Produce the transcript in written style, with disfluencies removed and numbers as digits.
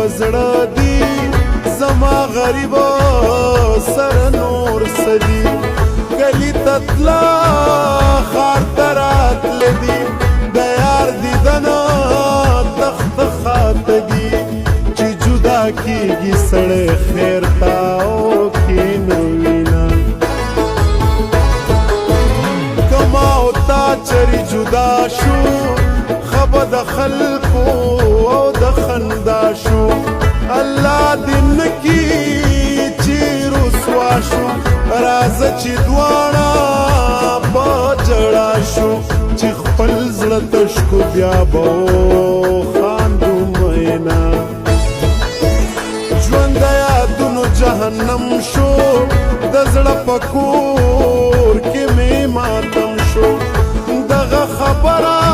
پزړه دی زما غریب سر نور سدي کلی تطلا خار ترات لدی د یار دیدنا تخت خاتگی چې جدا کیږي سړی خیر تا او کینو وینا کما او تا چری جدا شو خبر د خلقو او د خندا شو الله دې نکي چې رسوا شو راځه چې دواړه په جړا شو چې خپل زړه تش کو بیا به خاندو مینا ژوند د یادونو جهنم شو د زړه په کور کې مې ماتم شو دغه خبره